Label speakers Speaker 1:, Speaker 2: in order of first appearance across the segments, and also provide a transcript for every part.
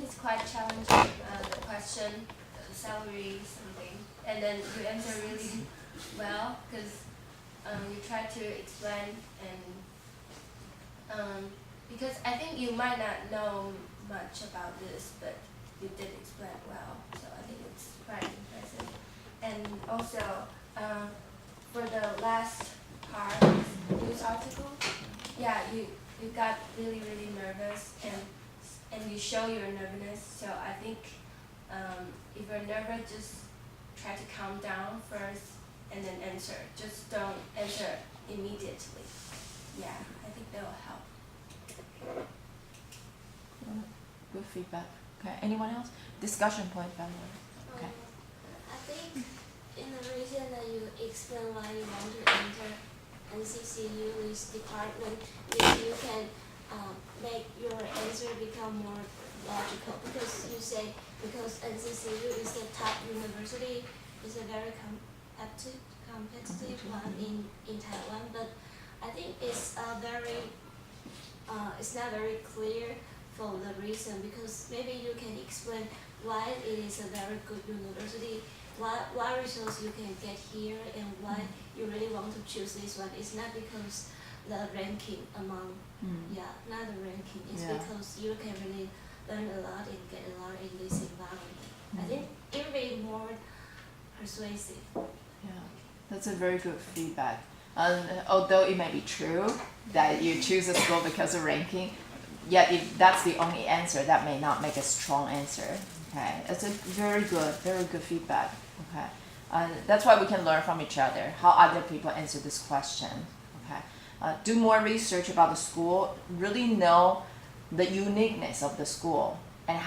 Speaker 1: it's quite challenging, the question, salary something, and then you answer really well, because you try to explain, and because I think you might not know much about this, but you did explain well, so I think it's quite impressive. And also, for the last part, news article, yeah, you got really nervous, and you show your nervousness. So I think if you're nervous, just try to calm down first and then answer. Just don't answer immediately. Yeah, I think that will help.
Speaker 2: Good feedback. Okay, anyone else? Discussion point, by the way. Okay.
Speaker 3: I think in the reason that you explain why you want to enter NCCU this department, is you can make your answer become more logical, because you say because NCCU is the top university, it's a very competitive one in Taiwan, but I think it's it's not very clear for the reason, because maybe you can explain why it is a very good university, what results you can get here, and why you really want to choose this one. It's not because the ranking among, not the ranking. It's because you can really learn a lot and get a lot in this environment. I think it will be more persuasive.
Speaker 2: Yeah, that's a very good feedback. Although it may be true that you choose a school because of ranking, yet if that's the only answer, that may not make a strong answer. Okay, it's a very good feedback. Okay, that's why we can learn from each other how other people answer this question. Okay, do more research about the school. Really know the uniqueness of the school and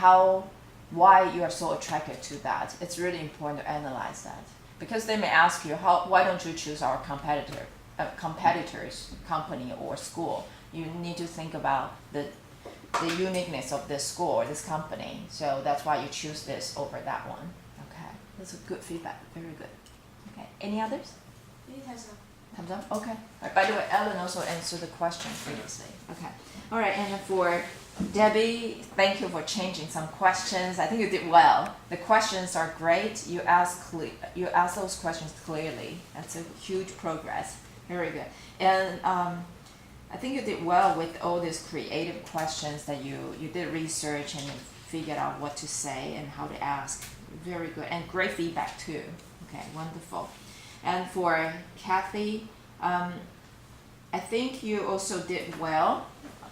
Speaker 2: why you are so attracted to that. It's really important to analyze that, because they may ask you why don't you choose our competitors company or school. You need to think about the uniqueness of this school or this company. So that's why you choose this over that one. Okay, that's a good feedback. Very good. Okay, any others? Thumbs up. Okay. By the way, Ellen also answered the question previously. Okay. All right. And for Debbie, thank you for changing some questions. I think you did well. The questions are great. You ask those questions clearly. That's a huge progress. Very good. And I think you did well with all these creative questions that you did research and you figured out what to say and how to ask. Very good. And great feedback too. Okay, wonderful. And for Kathy, I think you also did well.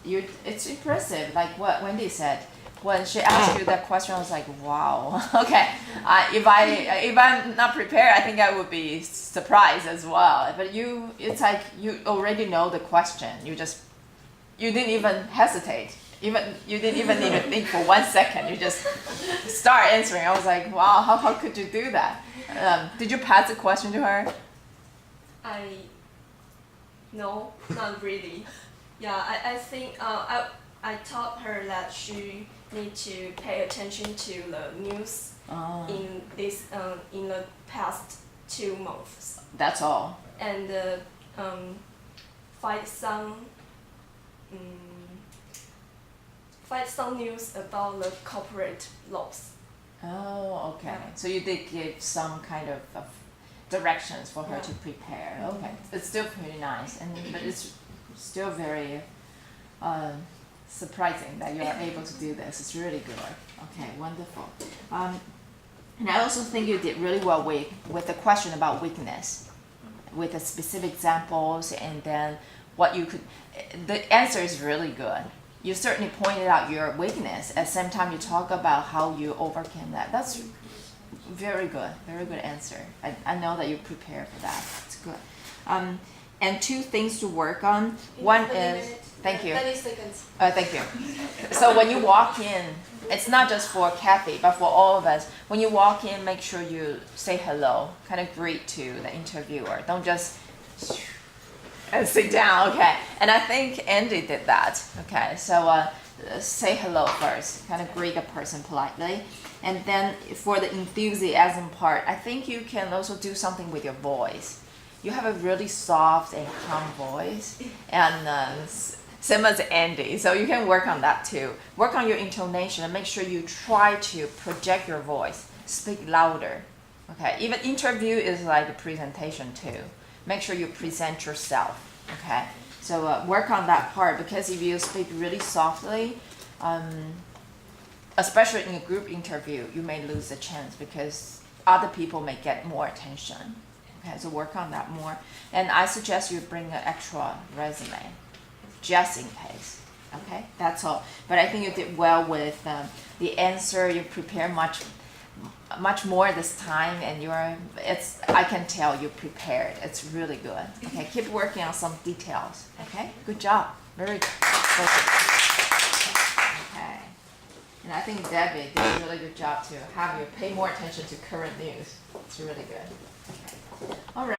Speaker 2: It's impressive, like what Wendy said. When she asked you that question, I was like, wow. Okay, if I'm not prepared, I think I would be surprised as well. But it's like you already know the question. You didn't even hesitate. You didn't even need to think for 1 second. You just start answering. I was like, wow, how could you do that? Did you pass the question to her?
Speaker 4: No, not really. Yeah, I think I taught her that she need to pay attention to the news in the past 2 months.
Speaker 2: That's all.
Speaker 4: And find some news about the corporate laws.
Speaker 2: Oh, okay.
Speaker 4: Yeah.
Speaker 2: So you did give some kind of directions for her to prepare. Okay, it's still pretty nice, but it's still very surprising that you are able to do this. It's really good. Okay, wonderful. And I also think you did really well with the question about weakness, with the specific examples, and then what you could. The answer is really good. You certainly pointed out your weakness. At the same time, you talk about how you overcame that. That's very good answer. I know that you prepared for that. It's good. And 2 things to work on. One is, thank you.
Speaker 4: 30 seconds.
Speaker 2: Thank you. So when you walk in, it's not just for Kathy, but for all of us. When you walk in, make sure you say hello, kind of greet to the interviewer. Don't just and sit down. Okay. And I think Andy did that. Okay. So say hello first, kind of greet a person politely. And then for the enthusiasm part, I think you can also do something with your voice. You have a really soft and calm voice, and Same as Andy. So you can work on that too. Work on your intonation and make sure you try to project your voice. Speak louder. Okay. Even interview is like a presentation too. Make sure you present yourself. Okay. So work on that part, because if you speak really softly, especially in a group interview, you may lose the chance because other people may get more attention. Okay, so work on that more. And I suggest you bring an extra resume, just in case. Okay, that's all. But I think you did well with the answer. You prepare much more this time, and I can tell you prepared. It's really good. Okay, keep working on some details. Okay, good job. Very good. Okay. And I think Debbie did a really good job to have you pay more attention to current news. It's really good. Okay. All right.